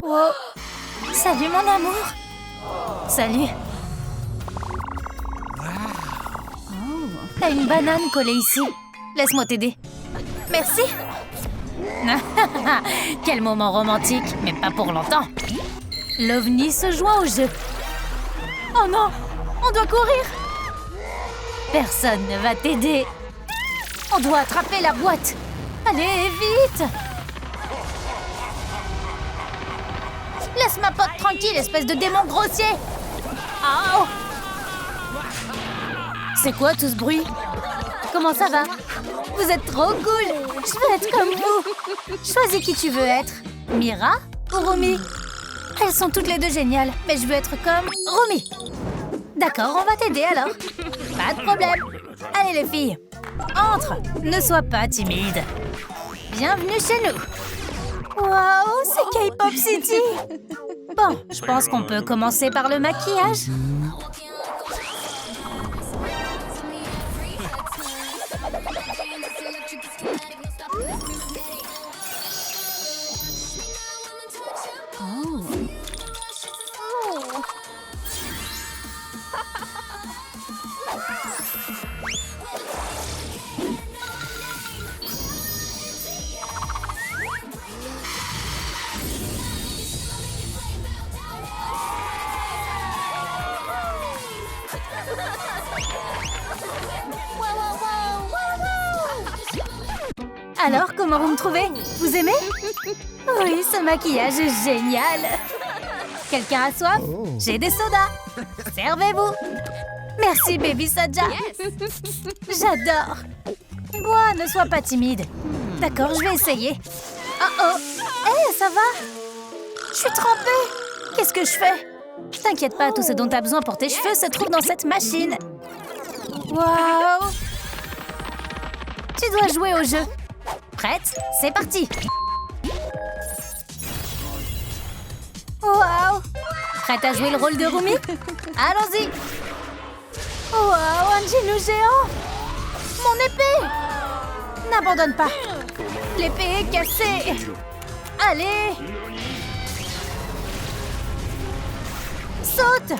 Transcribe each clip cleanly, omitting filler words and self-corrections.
Wow. Salut mon amour. Salut. Oh, t'as une banane collée ici. Laisse-moi t'aider. Merci. Quel moment romantique, mais pas pour longtemps. L'OVNI se joint au jeu. Oh non, on doit courir. Personne ne va t'aider. On doit attraper la boîte. Allez, vite. Laisse ma pote tranquille, espèce de démon grossier. Oh. C'est quoi tout ce bruit? Comment ça va? Vous êtes trop cool. Je veux être comme vous. Choisis qui tu veux être. Mira ou Rumi? Elles sont toutes les deux géniales, mais je veux être comme Rumi. D'accord, on va t'aider alors. Pas de problème. Allez les filles, entre. Ne sois pas timide. Bienvenue chez nous. Waouh, c'est K-Pop City. Bon, je pense qu'on peut commencer par le maquillage. Alors, comment vous me trouvez? Vous aimez? Oui, ce maquillage est génial. Quelqu'un a soif? J'ai des sodas. Servez-vous. Merci, Baby Saja. J'adore. Bois, ne sois pas timide. D'accord, je vais essayer. Oh. Hé, ça va? Je suis trempée. Qu'est-ce que je fais? T'inquiète pas, tout ce dont t'as besoin pour tes cheveux se trouve dans cette machine. Waouh! Tu dois jouer au jeu. Prête? C'est parti! Waouh! Prête à jouer le rôle de Rumi? Allons-y! Waouh, un genou géant! Mon épée! N'abandonne pas! L'épée est cassée! Allez! Saute!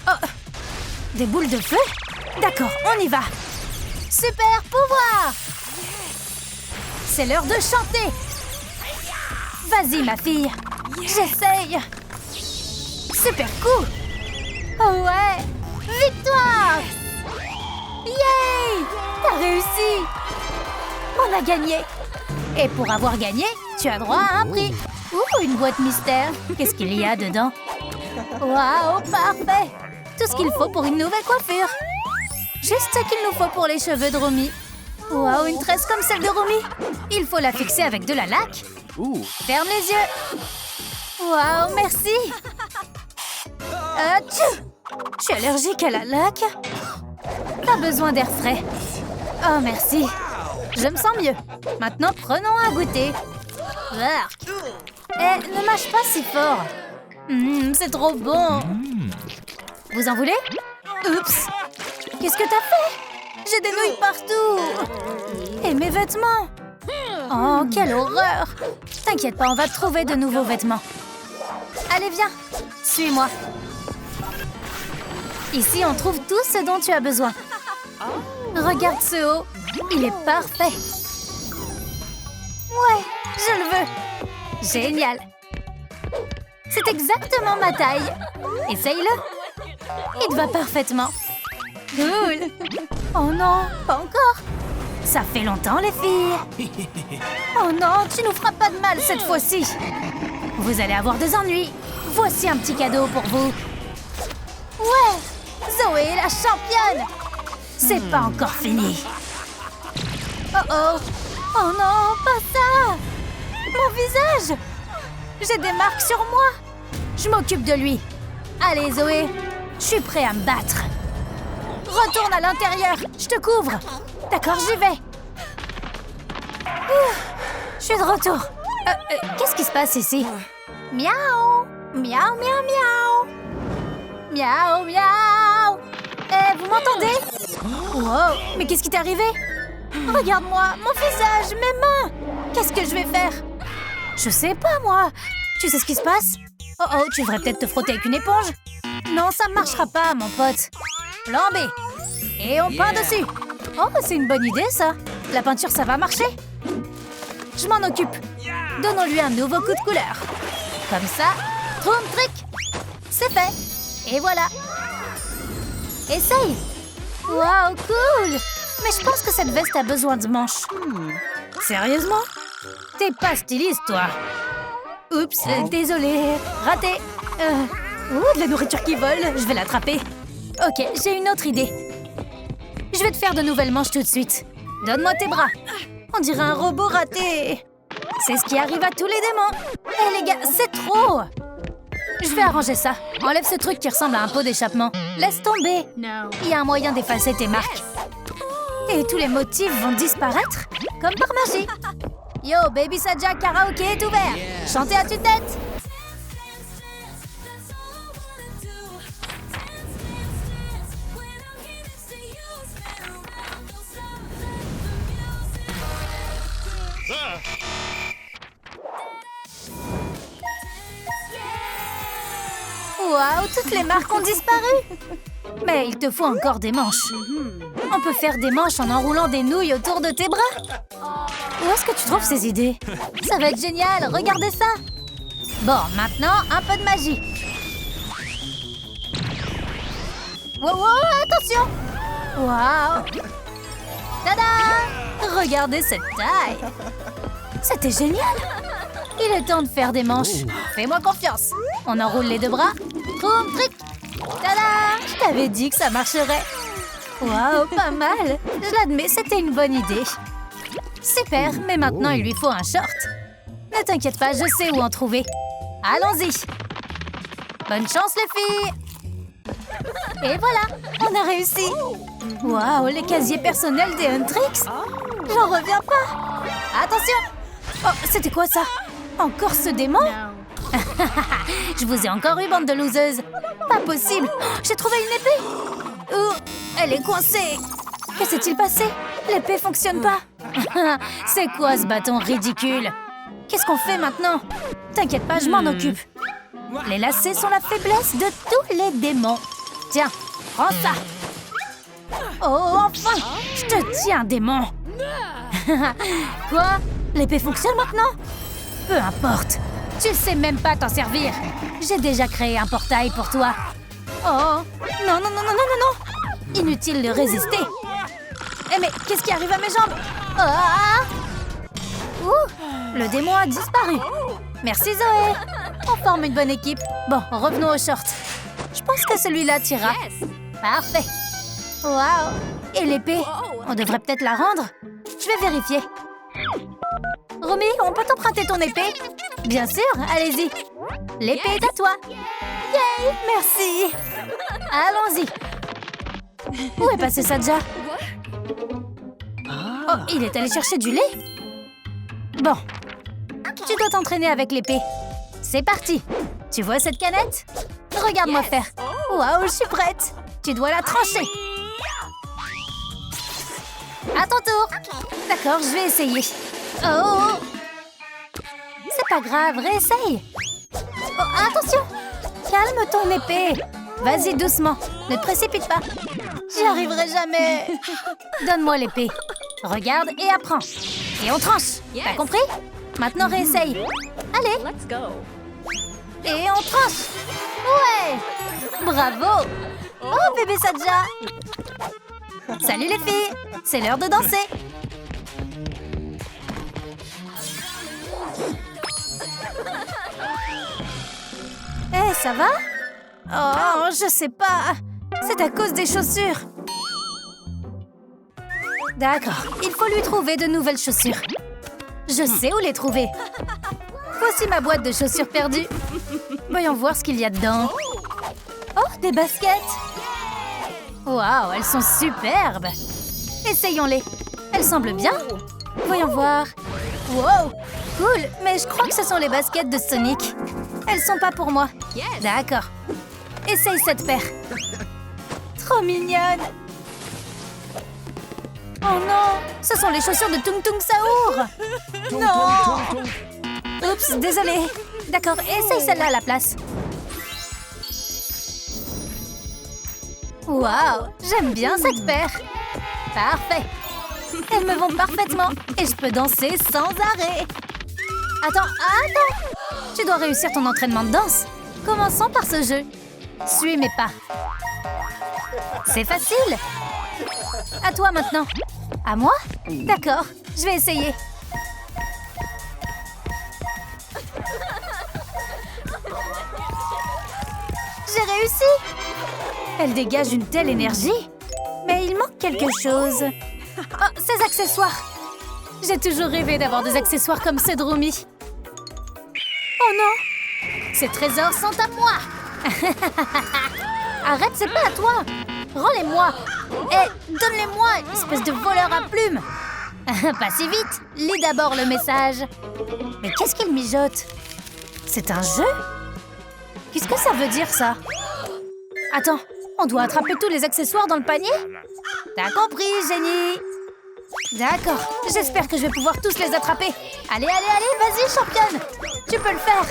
Oh! Des boules de feu? D'accord, on y va! Super pouvoir! C'est l'heure de chanter! Vas-y, ma fille! J'essaye! Super coup! Oh ouais! Victoire! Yay! T'as réussi! On a gagné! Et pour avoir gagné, tu as droit à un prix! Ouh, une boîte mystère! Qu'est-ce qu'il y a dedans? Waouh, parfait! Tout ce qu'il faut pour une nouvelle coiffure! Juste ce qu'il nous faut pour les cheveux de Rumi. Waouh, une tresse comme celle de Rumi. Il faut la fixer avec de la laque. Ferme les yeux. Waouh, merci. Atchou! Je suis allergique à la laque. Pas besoin d'air frais. Oh, merci. Je me sens mieux. Maintenant, prenons un goûter. Eh, ne mâche pas si fort. C'est trop bon. Vous en voulez? Oups. Qu'est-ce que t'as fait? J'ai des nouilles partout. Et mes vêtements. Oh, quelle horreur. T'inquiète pas, on va te trouver de nouveaux vêtements. Allez, viens. Suis-moi. Ici, on trouve tout ce dont tu as besoin. Regarde ce haut. Il est parfait. Ouais, je le veux. Génial. C'est exactement ma taille. Essaye-le. Il te va parfaitement. Cool. Oh non, pas encore. Ça fait longtemps, les filles. Oh non, tu nous feras pas de mal cette fois-ci. Vous allez avoir des ennuis. Voici un petit cadeau pour vous. Ouais, Zoé est la championne. C'est pas encore fini. Oh. Oh non, pas ça. Mon visage. J'ai des marques sur moi. Je m'occupe de lui. Allez, Zoé, je suis prêt à me battre. Retourne à l'intérieur, je te couvre. D'accord, j'y vais. Je suis de retour. Qu'est-ce qui se passe ici? Miaou, miaou, miaou, miaou. Miaou, miaou. Vous m'entendez? Wow, mais qu'est-ce qui t'est arrivé? Regarde-moi, mon visage, mes mains. Qu'est-ce que je vais faire? Je sais pas, moi. Tu sais ce qui se passe? Oh oh, tu devrais peut-être te frotter avec une éponge. Non, ça marchera pas, mon pote. Plan B. Et on peint dessus. Oh, c'est une bonne idée, ça. La peinture, ça va marcher. Je m'en occupe. Donnons-lui un nouveau coup de couleur. Comme ça. Troum trick. C'est fait. Et voilà. Essaye. Waouh, cool. Mais je pense que cette veste a besoin de manches. Sérieusement? T'es pas styliste, toi. Oups, désolée. Raté. De la nourriture qui vole. Je vais l'attraper. Ok, j'ai une autre idée. Je vais te faire de nouvelles manches tout de suite. Donne-moi tes bras. On dirait un robot raté. C'est ce qui arrive à tous les démons. Eh les gars, c'est trop. Je vais arranger ça. Enlève ce truc qui ressemble à un pot d'échappement. Laisse tomber. Il y a un moyen d'effacer tes marques. Et tous les motifs vont disparaître comme par magie. Yo, Baby Saja karaoké est ouvert. Chantez à tue-tête. Waouh, toutes les marques ont disparu. Mais il te faut encore des manches. On peut faire des manches en enroulant des nouilles autour de tes bras. Où est-ce que tu trouves ces idées? Ça va être génial, regardez ça. Bon, maintenant, un peu de magie. Wow, wow, attention. Waouh. Tada! Regardez cette taille. C'était génial. Il est temps de faire des manches. Fais-moi confiance. On enroule les deux bras. Troum trick. Tada! Je t'avais dit que ça marcherait. Waouh, pas mal. Je l'admets, c'était une bonne idée. Super, mais maintenant il lui faut un short. Ne t'inquiète pas, je sais où en trouver. Allons-y. Bonne chance les filles. Et voilà, on a réussi. Waouh, les casiers personnels des Huntrix. J'en reviens pas. Attention. Oh, c'était quoi ça? Encore ce démon? Je vous ai encore eu, bande de loseuses. Pas possible. J'ai trouvé une épée. Oh, elle est coincée. Que s'est-il passé? L'épée fonctionne pas. C'est quoi ce bâton ridicule? Qu'est-ce qu'on fait maintenant? T'inquiète pas, je m'en occupe. Les lacets sont la faiblesse de tous les démons. Tiens, prends ça. Oh, enfin! Je te tiens, démon. Quoi? L'épée fonctionne maintenant? Peu importe. Tu sais même pas t'en servir. J'ai déjà créé un portail pour toi. Oh, non, non, non, non, non, non, non. Inutile de résister. Eh mais qu'est-ce qui arrive à mes jambes? Ah! Ouh, le démon a disparu. Merci Zoé. On forme une bonne équipe. Bon, revenons au short. Je pense que celui-là t'ira. Parfait. Waouh. Et l'épée? On devrait peut-être la rendre. Je vais vérifier. Romy, on peut t'emprunter ton épée? Bien sûr, allez-y. L'épée est à toi. Yay, merci. Allons-y. Où est passé Saja? Oh, il est allé chercher du lait? Bon, tu dois t'entraîner avec l'épée. C'est parti. Tu vois cette canette? Regarde-moi faire. Waouh, je suis prête. Tu dois la trancher. À ton tour. D'accord, je vais essayer. Oh! C'est pas grave, réessaye. Oh, attention! Calme ton épée. Vas-y doucement, ne te précipite pas. J'y arriverai jamais. Donne-moi l'épée. Regarde et apprends. Et on tranche. T'as compris? Maintenant réessaye. Allez. Let's go. Et on tranche. Ouais. Bravo. Oh bébé Saja. Salut les filles. C'est l'heure de danser. Eh, ça va? Oh, je sais pas. C'est à cause des chaussures. D'accord, il faut lui trouver de nouvelles chaussures. Je sais où les trouver. Voici ma boîte de chaussures perdues. Voyons voir ce qu'il y a dedans. Oh, des baskets. Waouh, elles sont superbes. Essayons-les. Elles semblent bien. Voyons voir. Wow, cool. Mais je crois que ce sont les baskets de Sonic. Elles sont pas pour moi. D'accord. Essaye cette paire. Trop mignonne. Oh non, ce sont les chaussures de Tung Tung Saour. Non. Oups, désolée. D'accord, essaye celle-là à la place. Waouh, j'aime bien cette paire. Parfait. Elles me vont parfaitement et je peux danser sans arrêt. Attends. Tu dois réussir ton entraînement de danse. Commençons par ce jeu. Suis mes pas. C'est facile. À toi maintenant. À moi? D'accord, je vais essayer. J'ai réussi. Elle dégage une telle énergie. Mais il manque quelque chose. Oh, ces accessoires. J'ai toujours rêvé d'avoir des accessoires comme ceux de Rumi. Oh non! Ces trésors sont à moi. Arrête, c'est pas à toi. Rends-les-moi. Donne-les-moi, espèce de voleur à plumes. Pas si vite. Lis d'abord le message. Mais qu'est-ce qu'il mijote? C'est un jeu? Qu'est-ce que ça veut dire, ça? Attends, on doit attraper tous les accessoires dans le panier? T'as compris, génie? D'accord, j'espère que je vais pouvoir tous les attraper. Allez, vas-y, championne. Tu peux le faire.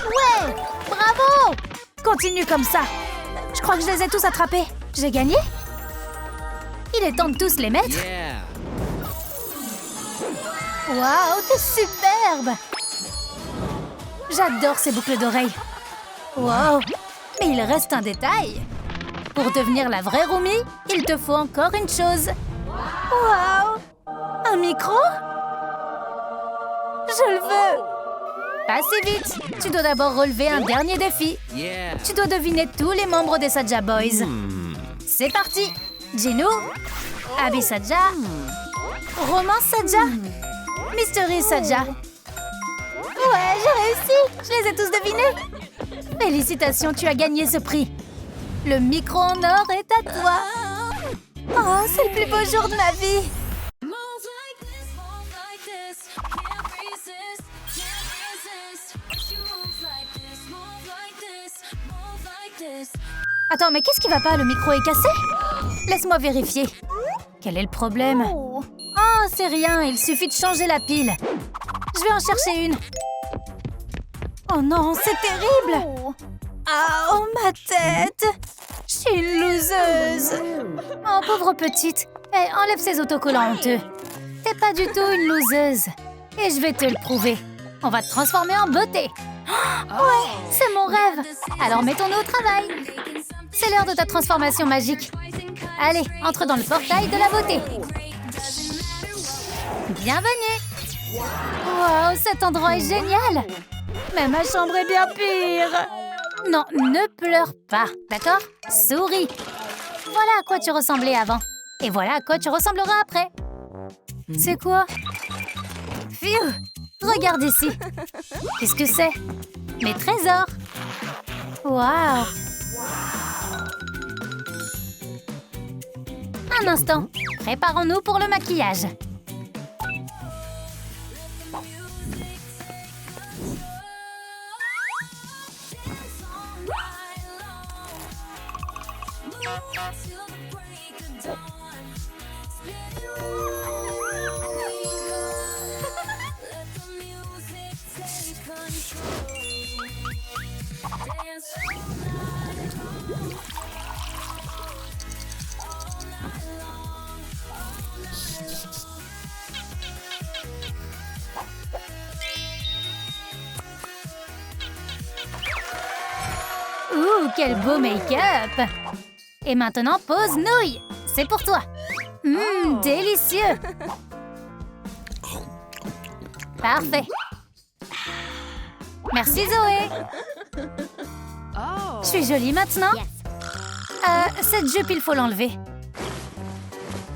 Ouais, bravo. Continue comme ça. Je crois que je les ai tous attrapés. J'ai gagné? Il est temps de tous les mettre. Yeah. Waouh, t'es superbe. J'adore ces boucles d'oreilles. Wow, mais il reste un détail. Pour devenir la vraie Rumi, il te faut encore une chose. Waouh, un micro? Je le veux. Pas si vite. Tu dois d'abord relever un dernier défi. Yeah. Tu dois deviner tous les membres des Saja Boys. C'est parti. Gino, Abby Saja, Romance Saja, Mystery Saja. Ouais, j'ai réussi. Je les ai tous devinés. Félicitations, tu as gagné ce prix. Le micro en or est à toi. Oh, c'est le plus beau jour de ma vie. Attends, mais qu'est-ce qui va pas? Le micro est cassé? Laisse-moi vérifier. Quel est le problème? Oh, c'est rien, il suffit de changer la pile. Je vais en chercher une. Oh non, c'est terrible! Ah, oh, ma tête! Je suis une loseuse! Oh, pauvre petite! Enlève ces autocollants honteux. T'es pas du tout une loseuse. Et je vais te le prouver. On va te transformer en beauté. Ouais, c'est mon rêve. Alors mettons-nous au travail. C'est l'heure de ta transformation magique. Allez, entre dans le portail de la beauté. Bienvenue! Wow, cet endroit est génial! Mais ma chambre est bien pire! Non, ne pleure pas, d'accord? Souris! Voilà à quoi tu ressemblais avant. Et voilà à quoi tu ressembleras après. C'est quoi? Phew! Regarde ici. Qu'est-ce que c'est? Mes trésors! Waouh! Un instant. Préparons-nous pour le maquillage. Ouh, quel beau make-up! Et maintenant, pose nouille! C'est pour toi! Délicieux! Parfait! Merci Zoé! Je suis jolie maintenant? Cette jupe, il faut l'enlever.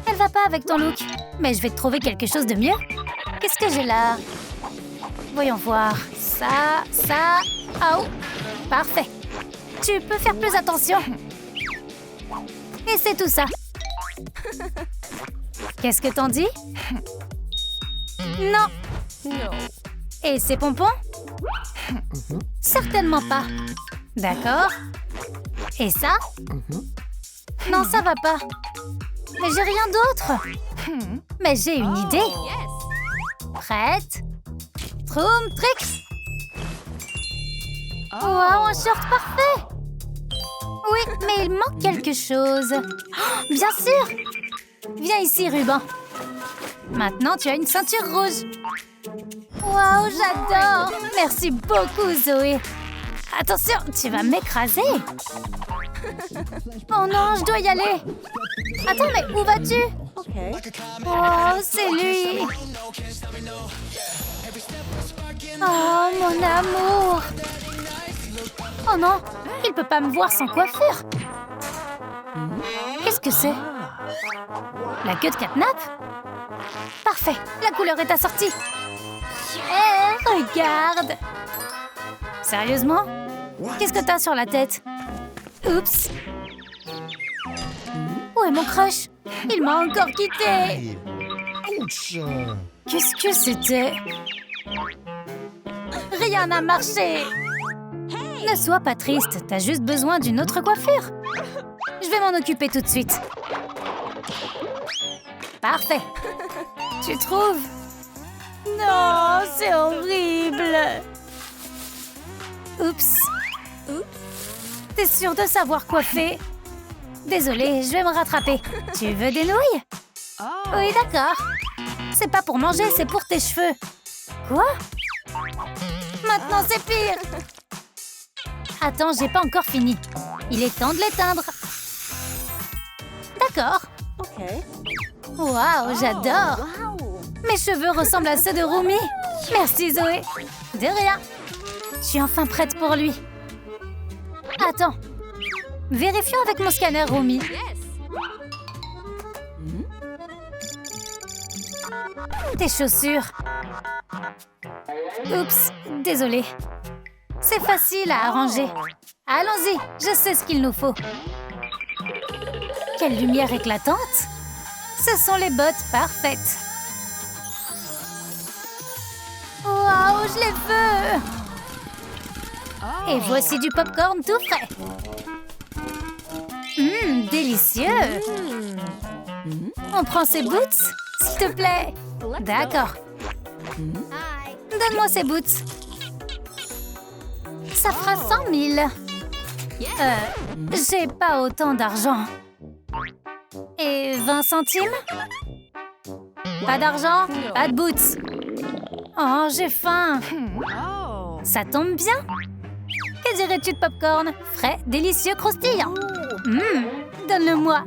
Elle va pas avec ton look. Mais je vais te trouver quelque chose de mieux. Qu'est-ce que j'ai là? Voyons voir. Ça... Oh! Parfait! Tu peux faire plus attention. Et c'est tout ça. Qu'est-ce que t'en dis? Non. Et ces pompons? Certainement pas. D'accord. Et ça? Non, ça va pas. Mais j'ai rien d'autre. Mais j'ai une idée. Prête? Troum, trick. Wow, un short parfait. Oui, mais il manque quelque chose. Oh, bien sûr. Viens ici, ruban. Maintenant, tu as une ceinture rouge. Waouh, j'adore. Merci beaucoup, Zoé. Attention, tu vas m'écraser. Oh non, je dois y aller. Attends, mais où vas-tu? Oh, c'est lui. Oh, mon amour. Oh non, il peut pas me voir sans coiffure. Qu'est-ce que c'est? La queue de catnap? Parfait, la couleur est assortie. Hé, regarde. Sérieusement? Qu'est-ce que t'as sur la tête? Oups. Où est mon crush? Il m'a encore quitté. Qu'est-ce que c'était? Rien n'a marché. Ne sois pas triste, t'as juste besoin d'une autre coiffure. Je vais m'en occuper tout de suite. Parfait. Tu trouves? Non, c'est horrible. Oups. T'es sûre de savoir coiffer? Désolée, je vais me rattraper. Tu veux des nouilles? Oui, d'accord. C'est pas pour manger, c'est pour tes cheveux. Quoi? Maintenant, c'est pire. Attends, j'ai pas encore fini. Il est temps de l'éteindre. D'accord. Waouh, j'adore. Mes cheveux ressemblent à ceux de Rumi. Merci, Zoé. De rien. Je suis enfin prête pour lui. Attends. Vérifions avec mon scanner, Rumi. Tes chaussures. Oups, désolée. C'est facile à arranger. Allons-y, je sais ce qu'il nous faut. Quelle lumière éclatante! Ce sont les bottes parfaites. Waouh, je les veux! Et voici du popcorn tout frais. Délicieux! On prend ces boots, s'il te plaît. D'accord. Donne-moi ces boots. Ça fera 100 000. J'ai pas autant d'argent. Et 20 centimes? Pas d'argent, pas de boots. Oh, j'ai faim. Ça tombe bien. Que dirais-tu de popcorn? Frais, délicieux, croustillant. Donne-le-moi.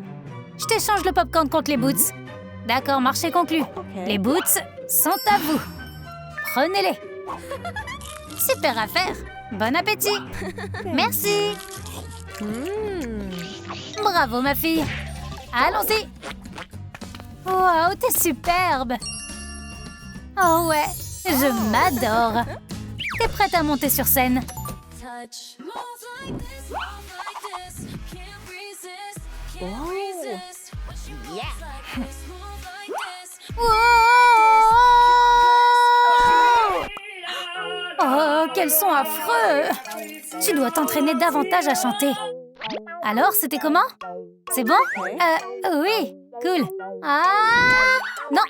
Je t'échange le popcorn contre les boots. D'accord, marché conclu. Les boots sont à vous. Prenez-les. Super affaire. Bon appétit. Merci. Bravo, ma fille. Allons-y. Wow, t'es superbe. Oh ouais, je m'adore. T'es prête à monter sur scène? Oh, quels sont affreux! Tu dois t'entraîner davantage à chanter. Alors, c'était comment? C'est bon? Oui, cool. Ah! Non!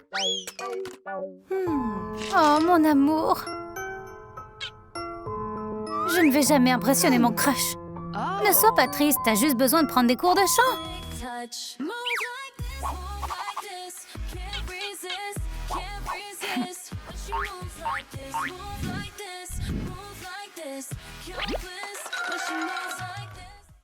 Oh, mon amour. Je ne vais jamais impressionner mon crush. Ne sois pas triste, t'as juste besoin de prendre des cours de chant. Move like this, move like this, can't resist when she moves